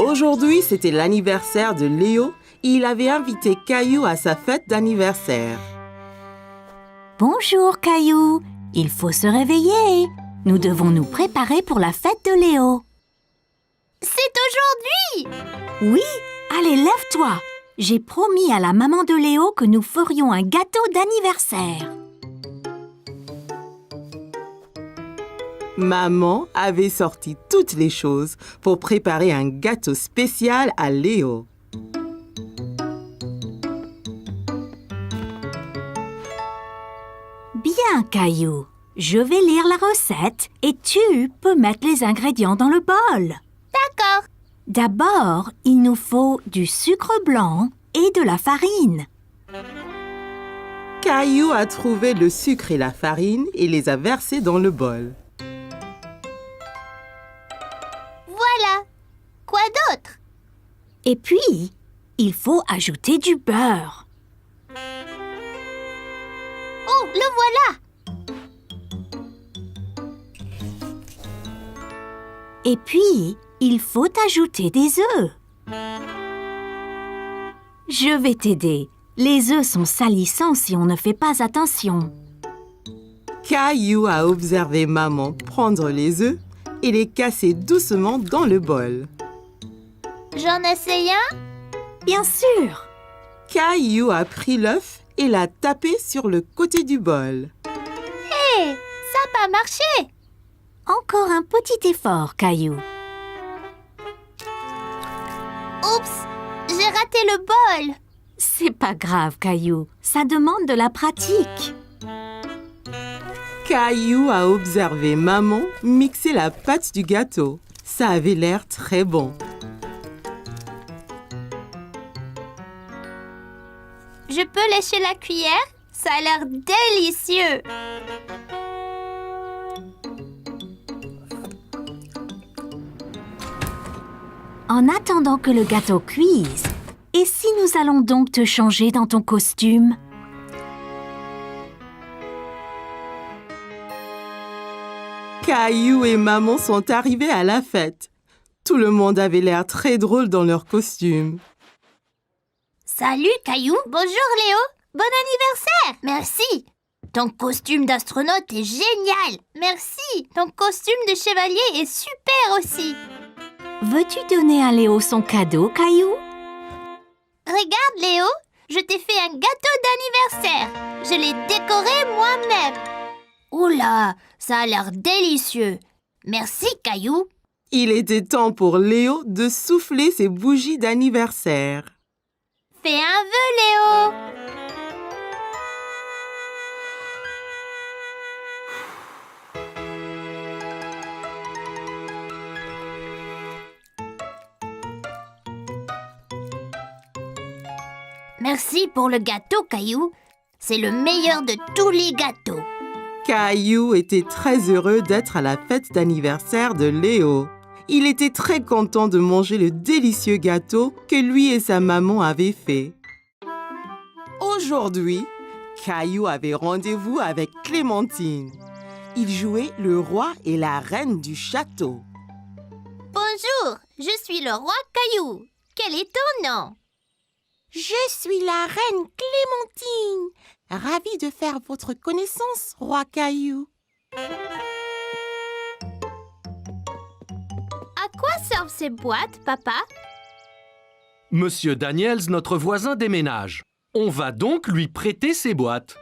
Aujourd'hui, c'était l'anniversaire de Léo et il avait invité Caillou à sa fête d'anniversaire. Bonjour, Caillou. Il faut se réveiller. Nous devons nous préparer pour la fête de Léo. C'est aujourd'hui! Oui, allez, lève-toi. J'ai promis à la maman de Léo que nous ferions un gâteau d'anniversaire. Maman avait sorti toutes les choses pour préparer un gâteau spécial à Léo. Bien, Caillou. Je vais lire la recette et tu peux mettre les ingrédients dans le bol. D'accord. D'abord, il nous faut du sucre blanc et de la farine. Caillou a trouvé le sucre et la farine et les a versés dans le bol. Voilà. Quoi d'autre? Et puis, il faut ajouter du beurre. Oh, le voilà! Et puis, il faut ajouter des œufs. Je vais t'aider. Les œufs sont salissants si on ne fait pas attention. Caillou a observé maman prendre les œufs et les casser doucement dans le bol. J'en essaye un? Bien sûr. Caillou a pris l'œuf et l'a tapé sur le côté du bol. Hé, ça n'a pas marché! Encore un petit effort, Caillou. Oups, j'ai raté le bol. C'est pas grave, Caillou. Ça demande de la pratique. Caillou a observé maman mixer la pâte du gâteau. Ça avait l'air très bon. Je peux lécher la cuillère? Ça a l'air délicieux. En attendant que le gâteau cuise, et si nous allons donc te changer dans ton costume? Caillou et maman sont arrivés à la fête. Tout le monde avait l'air très drôle dans leur costume. Salut, Caillou. Bonjour, Léo. Bon anniversaire. Merci. Ton costume d'astronaute est génial. Merci. Ton costume de chevalier est super aussi. Veux-tu donner à Léo son cadeau, Caillou? Regarde, Léo. Je t'ai fait un gâteau d'anniversaire. Je l'ai décoré moi-même. Oula, ça a l'air délicieux. Merci, Caillou. Il était temps pour Léo de souffler ses bougies d'anniversaire. Fais un vœu, Léo. Merci pour le gâteau, Caillou. C'est le meilleur de tous les gâteaux. Caillou était très heureux d'être à la fête d'anniversaire de Léo. Il était très content de manger le délicieux gâteau que lui et sa maman avaient fait. Aujourd'hui, Caillou avait rendez-vous avec Clémentine. Il jouait le roi et la reine du château. Bonjour, je suis le roi Caillou. Quel est ton nom? Je suis la reine Clémentine. Ravie de faire votre connaissance, roi Caillou. À quoi servent ces boîtes, papa? Monsieur Daniels, notre voisin, déménage. On va donc lui prêter ces boîtes.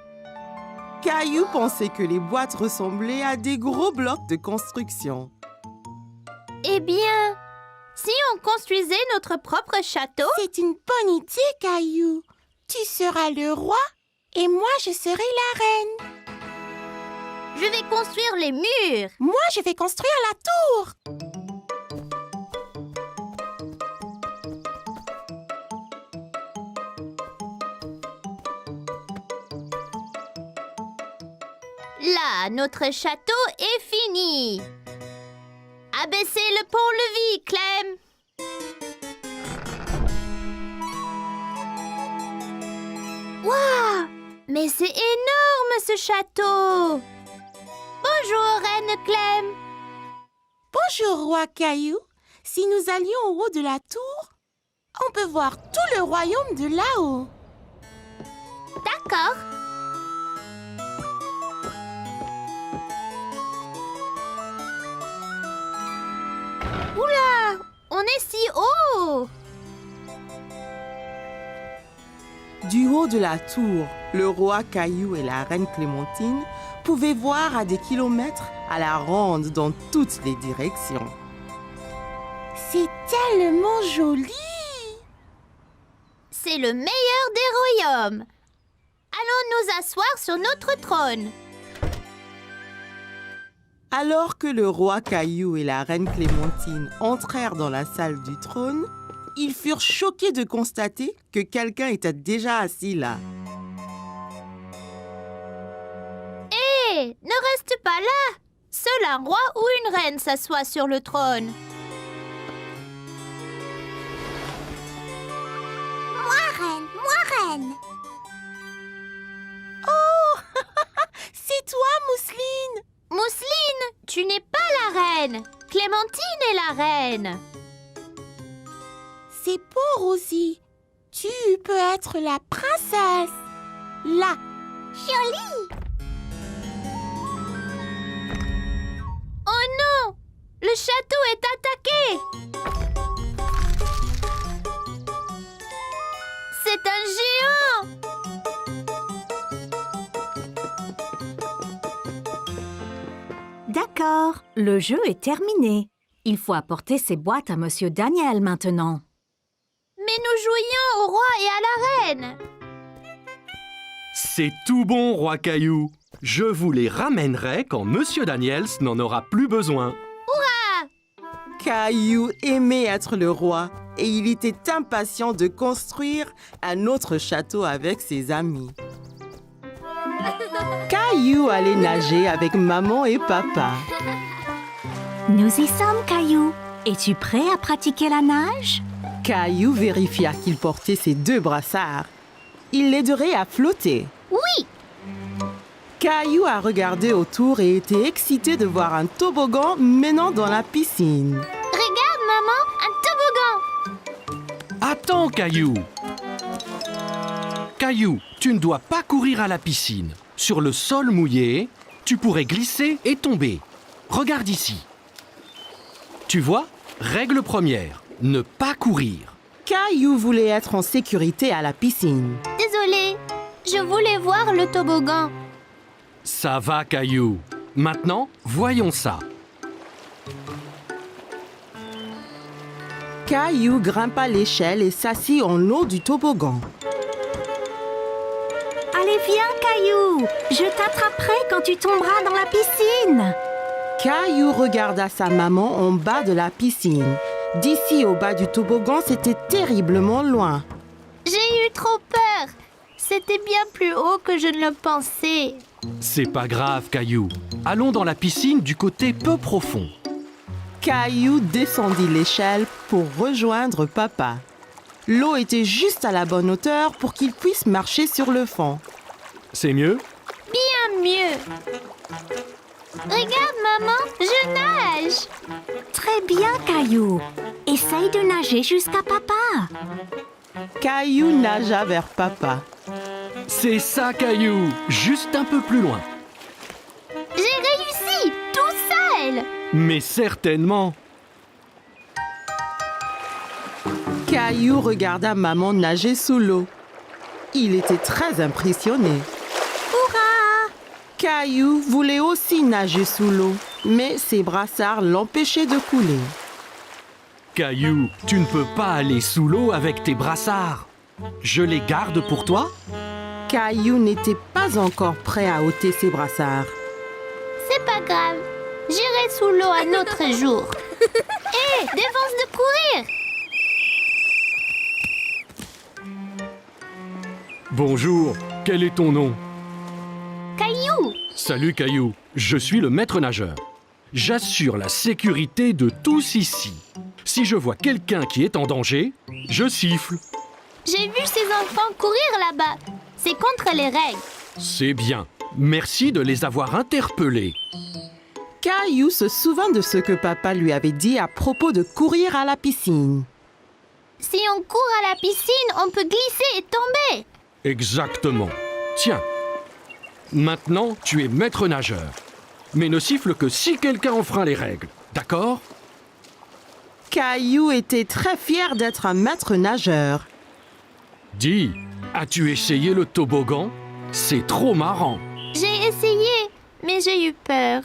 Caillou pensait que les boîtes ressemblaient à des gros blocs de construction. Eh bien, si on construisait notre propre château? C'est une bonne idée, Caillou. Tu seras le roi et moi, je serai la reine. Je vais construire les murs. Moi, je vais construire la tour. Là, notre château est fini. Abaissez le pont-levis, Clem. Waouh! Mais c'est énorme, ce château. Bonjour, Reine Clem. Bonjour, roi Caillou. Si nous allions au haut de la tour, on peut voir tout le royaume de là-haut. D'accord. Oula, on est si haut. Du haut de la tour, le roi Caillou et la reine Clémentine pouvaient voir à des kilomètres à la ronde dans toutes les directions. C'est tellement joli! C'est le meilleur des royaumes. Allons nous asseoir sur notre trône. Alors que le roi Caillou et la reine Clémentine entrèrent dans la salle du trône, ils furent choqués de constater que quelqu'un était déjà assis là. Hé, ne reste pas là. Seul un roi ou une reine s'assoit sur le trône. Moi reine. Oh, c'est toi, Mousseline! Mousseline, tu n'es pas la reine. Clémentine est la reine. C'est beau, Rosie. Tu peux être la princesse. Là. Jolie. Oh non, le château est attaqué. C'est un géant. D'accord, le jeu est terminé. Il faut apporter ces boîtes à Monsieur Daniel maintenant. Mais nous jouions au roi et à la reine. C'est tout bon, roi Caillou. Je vous les ramènerai quand Monsieur Daniels n'en aura plus besoin. Caillou aimait être le roi et il était impatient de construire un autre château avec ses amis. Caillou allait nager avec maman et papa. Nous y sommes, Caillou. Es-tu prêt à pratiquer la nage? Caillou vérifia qu'il portait ses 2 brassards. Il l'aiderait à flotter. Oui. Caillou a regardé autour et était excité de voir un toboggan menant dans la piscine. Regarde, maman, un toboggan. Attends, Caillou. Caillou, tu ne dois pas courir à la piscine. Sur le sol mouillé, tu pourrais glisser et tomber. Regarde ici. Tu vois, règle première, ne pas courir. Caillou voulait être en sécurité à la piscine. Désolée, je voulais voir le toboggan. Ça va, Caillou. Maintenant, voyons ça. Caillou grimpa l'échelle et s'assit en haut du toboggan. Allez, viens, Caillou. Je t'attraperai quand tu tomberas dans la piscine. Caillou regarda sa maman en bas de la piscine. D'ici au bas du toboggan, c'était terriblement loin. J'ai eu trop peur. C'était bien plus haut que je ne le pensais. C'est pas grave, Caillou. Allons dans la piscine du côté peu profond. Caillou descendit l'échelle pour rejoindre papa. L'eau était juste à la bonne hauteur pour qu'il puisse marcher sur le fond. C'est mieux? Bien mieux. Regarde, maman, je nage. Très bien, Caillou. Essaye de nager jusqu'à papa. Caillou nagea vers papa. C'est ça, Caillou. Juste un peu plus loin. J'ai réussi, tout seul. Mais certainement. Caillou regarda maman nager sous l'eau. Il était très impressionné. Hurrah! Caillou voulait aussi nager sous l'eau, mais ses brassards l'empêchaient de couler. Caillou, tu ne peux pas aller sous l'eau avec tes brassards. Je les garde pour toi? Caillou n'était pas encore prêt à ôter ses brassards. C'est pas grave. J'irai sous l'eau un autre jour. Hé, défense de courir. Bonjour, quel est ton nom? Caillou. Salut, Caillou. Je suis le maître nageur. J'assure la sécurité de tous ici. Si je vois quelqu'un qui est en danger, je siffle. J'ai vu ces enfants courir là-bas. C'est contre les règles. C'est bien. Merci de les avoir interpellés. Caillou se souvint de ce que papa lui avait dit à propos de courir à la piscine. Si on court à la piscine, on peut glisser et tomber. Exactement. Tiens. Maintenant, tu es maître nageur. Mais ne siffle que si quelqu'un enfreint les règles. D'accord? Caillou était très fier d'être un maître nageur. Dis, as-tu essayé le toboggan? C'est trop marrant. J'ai essayé, mais j'ai eu peur.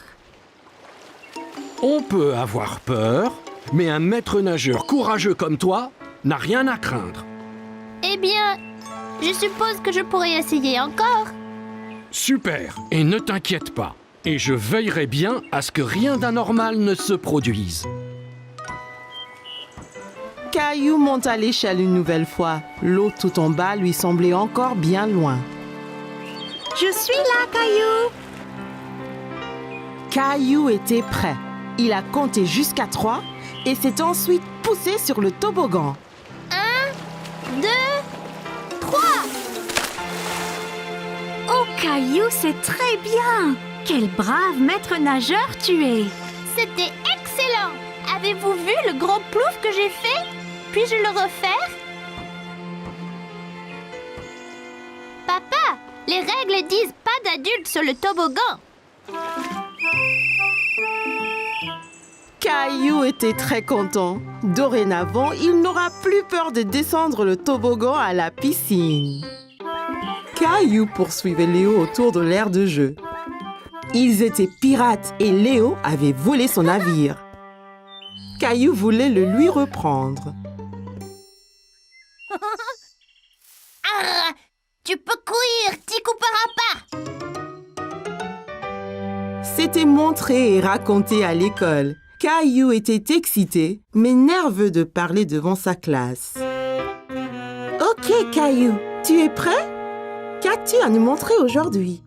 On peut avoir peur, mais un maître nageur courageux comme toi n'a rien à craindre. Eh bien, je suppose que je pourrais essayer encore. Super, et ne t'inquiète pas. Et je veillerai bien à ce que rien d'anormal ne se produise. Caillou monta l'échelle une nouvelle fois. L'eau tout en bas lui semblait encore bien loin. Je suis là, Caillou. Caillou était prêt. Il a compté jusqu'à 3 et s'est ensuite poussé sur le toboggan. 1, 2, 3. Oh, Caillou, c'est très bien. Quel brave maître nageur tu es. C'était excellent. Avez-vous vu le grand plouf que j'ai fait? Puis-je le refaire? Papa, les règles disent pas d'adultes sur le toboggan. Caillou était très content. Dorénavant, il n'aura plus peur de descendre le toboggan à la piscine. Caillou poursuivait Léo autour de l'aire de jeu. Ils étaient pirates et Léo avait volé son navire. Caillou voulait le lui reprendre. Ah, tu peux courir, t'y couperas pas. C'était montré et raconté à l'école. Caillou était excité, mais nerveux de parler devant sa classe. Ok, Caillou, tu es prêt? Qu'as-tu à nous montrer aujourd'hui?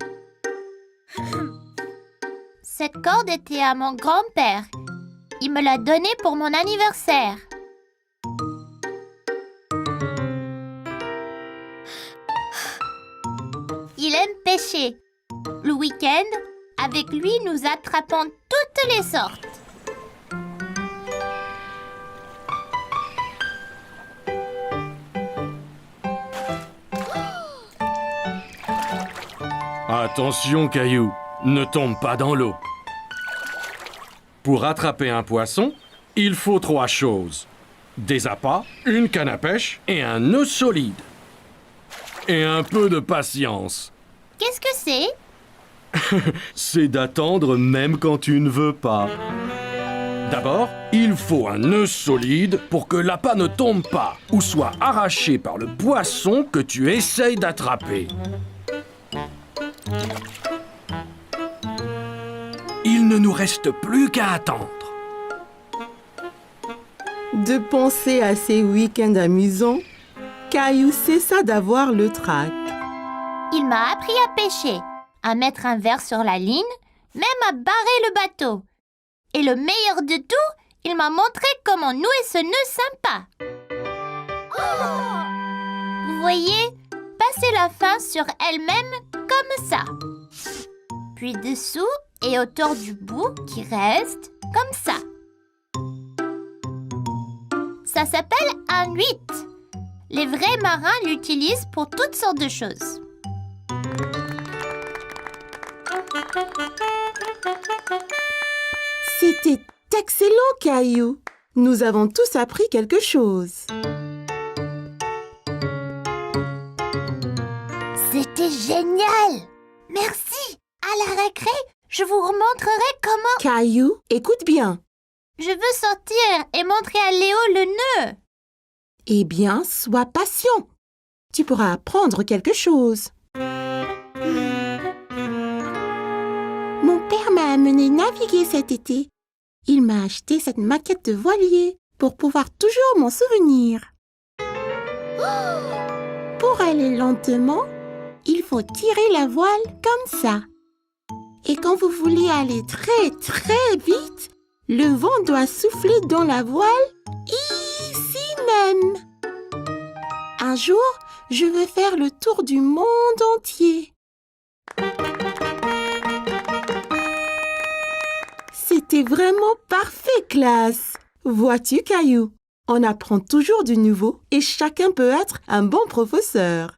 Cette corde était à mon grand-père. Il me l'a donnée pour mon anniversaire. Il aime pêcher. Le week-end, avec lui, nous attrapons toutes les sortes. Attention, Caillou, ne tombe pas dans l'eau. Pour attraper un poisson, il faut 3 choses. Des appâts, une canne à pêche et un nœud solide. Et un peu de patience. Qu'est-ce que c'est? C'est d'attendre même quand tu ne veux pas. D'abord, il faut un nœud solide pour que l'appât ne tombe pas ou soit arraché par le poisson que tu essayes d'attraper. Il ne nous reste plus qu'à attendre. De penser à ces week-ends amusants, Caillou cessa d'avoir le trac. Il m'a appris à pêcher, à mettre un verre sur la ligne, même à barrer le bateau. Et le meilleur de tout, il m'a montré comment nouer ce nœud sympa. Vous voyez, passer la fin sur elle-même comme ça. Puis dessous et autour du bout qui reste comme ça. Ça s'appelle un 8. Les vrais marins l'utilisent pour toutes sortes de choses. C'était excellent, Caillou. Nous avons tous appris quelque chose. C'était génial! Merci! À la récré, je vous remontrerai comment... Caillou, écoute bien. Je veux sortir et montrer à Léo le nœud. Eh bien, sois patient. Tu pourras apprendre quelque chose. Mon père m'a amené naviguer cet été. Il m'a acheté cette maquette de voilier pour pouvoir toujours m'en souvenir. Pour aller lentement, il faut tirer la voile comme ça. Et quand vous voulez aller très très vite, le vent doit souffler dans la voile ici même. Un jour, je veux faire le tour du monde entier. C'était vraiment parfait, classe. Vois-tu, Caillou? On apprend toujours du nouveau et chacun peut être un bon professeur.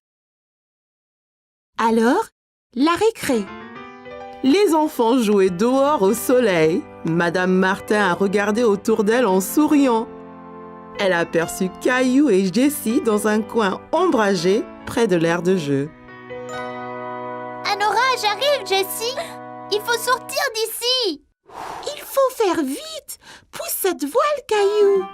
Alors, la récré. Les enfants jouaient dehors au soleil. Madame Martin a regardé autour d'elle en souriant. Elle a aperçu Caillou et Jessie dans un coin ombragé près de l'aire de jeu. Un orage arrive, Jessie. Il faut sortir d'ici. Il faut faire vite. Pousse cette voile, Caillou.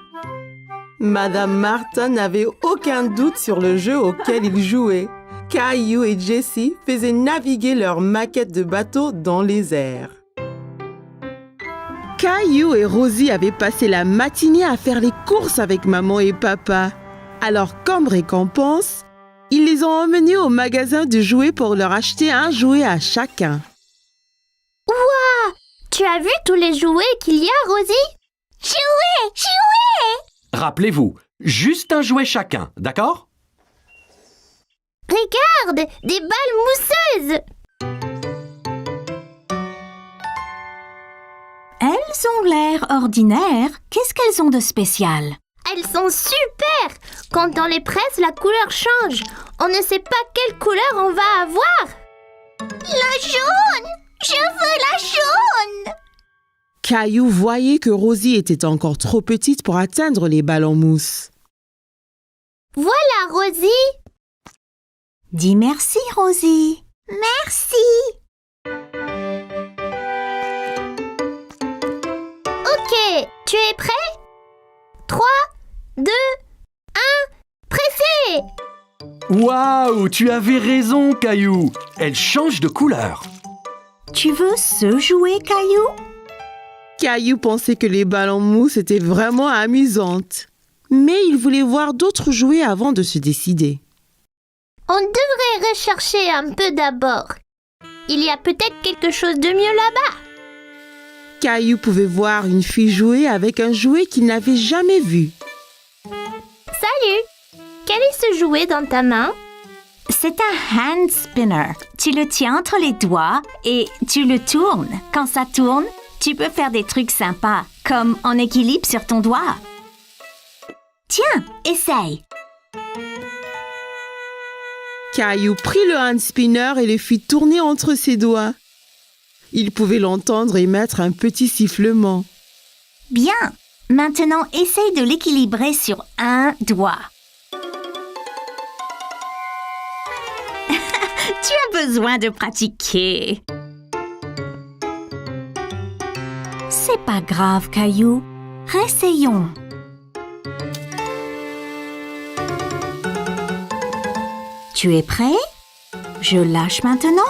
Madame Martin n'avait aucun doute sur le jeu auquel ils jouaient. Caillou et Jessie faisaient naviguer leur maquette de bateau dans les airs. Caillou et Rosie avaient passé la matinée à faire les courses avec maman et papa. Alors, comme récompense, ils les ont emmenés au magasin de jouets pour leur acheter un jouet à chacun. Ouah! Tu as vu tous les jouets qu'il y a, Rosie? Jouets! Jouets! Rappelez-vous, juste un jouet chacun, d'accord? Regarde! Des balles mousseuses! Elles ont l'air ordinaires. Qu'est-ce qu'elles ont de spécial? Elles sont super! Quand on les presse, la couleur change. On ne sait pas quelle couleur on va avoir. La jaune! Je veux la jaune! Caillou voyait que Rosie était encore trop petite pour atteindre les balles en mousse. Voilà, Rosie! Dis merci, Rosie. Merci! Ok, tu es prêt? 3, 2, 1, pressez! Waouh, tu avais raison, Caillou. Elle change de couleur. Tu veux ce jouet, Caillou? Caillou pensait que les balles en mousse étaient vraiment amusantes. Mais il voulait voir d'autres jouets avant de se décider. On devrait rechercher un peu d'abord. Il y a peut-être quelque chose de mieux là-bas. Caillou pouvait voir une fille jouer avec un jouet qu'il n'avait jamais vu. Salut! Quel est ce jouet dans ta main? C'est un hand spinner. Tu le tiens entre les doigts et tu le tournes. Quand ça tourne, tu peux faire des trucs sympas, comme en équilibre sur ton doigt. Tiens, essaye. Caillou prit le hand spinner et le fit tourner entre ses doigts. Il pouvait l'entendre émettre un petit sifflement. Bien. Maintenant, essaye de l'équilibrer sur un doigt. Tu as besoin de pratiquer. C'est pas grave, Caillou. Réessayons. Tu es prêt? Je lâche maintenant.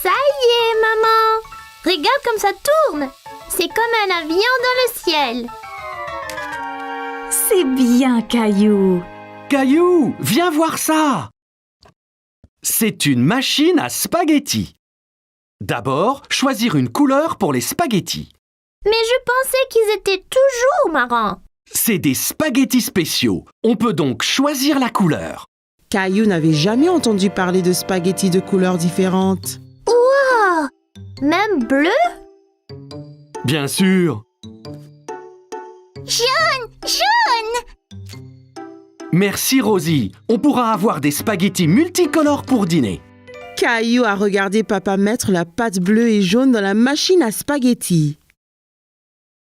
Ça y est, maman! Regarde comme ça tourne! C'est comme un avion dans le ciel. C'est bien, Caillou. Caillou, viens voir ça. C'est une machine à spaghettis. D'abord, choisir une couleur pour les spaghettis. Mais je pensais qu'ils étaient toujours marrants. C'est des spaghettis spéciaux. On peut donc choisir la couleur. Caillou n'avait jamais entendu parler de spaghettis de couleurs différentes. Wow! Même bleu? Bien sûr. Jaune! Jaune! Merci Rosie. On pourra avoir des spaghettis multicolores pour dîner. Caillou a regardé papa mettre la pâte bleue et jaune dans la machine à spaghettis.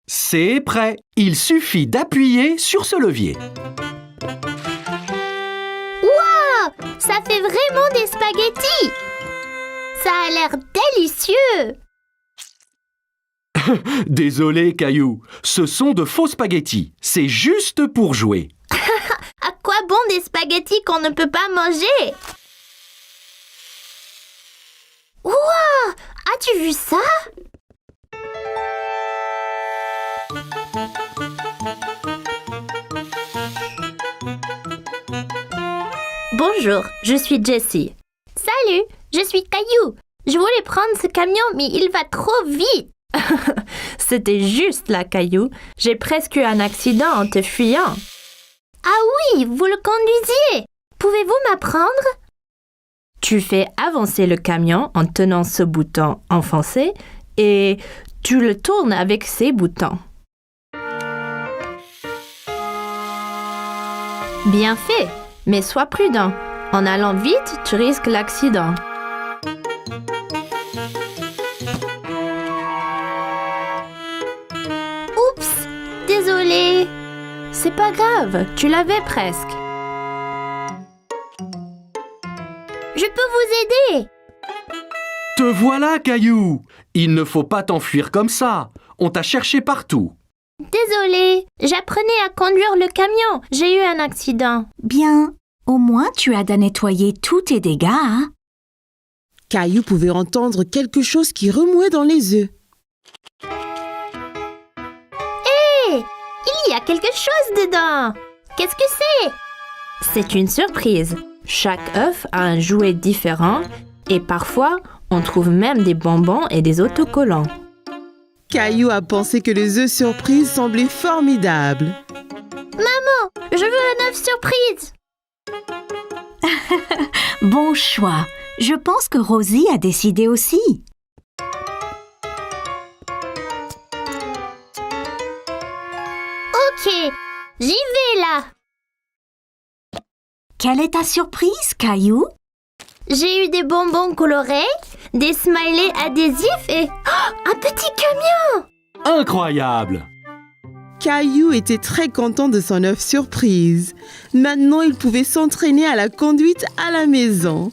C'est prêt. Il suffit d'appuyer sur ce levier. Wow! Ça fait vraiment des spaghettis! Ça a l'air délicieux! Désolé Caillou, ce sont de faux spaghettis. C'est juste pour jouer. À quoi bon des spaghettis qu'on ne peut pas manger? Wow! As-tu vu ça? Bonjour, je suis Jessie. Salut, je suis Caillou. Je voulais prendre ce camion, mais il va trop vite. C'était juste là, Caillou. J'ai presque eu un accident en te fuyant. Ah oui, vous le conduisiez. Pouvez-vous m'apprendre? Tu fais avancer le camion en tenant ce bouton enfoncé et tu le tournes avec ces boutons. Bien fait, mais sois prudent. En allant vite, tu risques l'accident. Oups, désolée. C'est pas grave, tu l'avais presque. Je peux vous aider. Te voilà, Caillou! Il ne faut pas t'enfuir comme ça. On t'a cherché partout. Désolée, j'apprenais à conduire le camion. J'ai eu un accident. Bien, au moins tu as nettoyé tous tes dégâts, hein? Caillou pouvait entendre quelque chose qui remuait dans les œufs. Il y a quelque chose dedans. Qu'est-ce que c'est? C'est une surprise. Chaque œuf a un jouet différent et parfois, on trouve même des bonbons et des autocollants. Caillou a pensé que les œufs surprises semblaient formidables. Je veux un œuf surprise. Bon choix. Je pense que Rosie a décidé aussi. Ok, j'y vais là. Quelle est ta surprise, Caillou? J'ai eu des bonbons colorés, des smileys adhésifs et un petit camion. Incroyable! Caillou était très content de son œuf surprise. Maintenant, il pouvait s'entraîner à la conduite à la maison.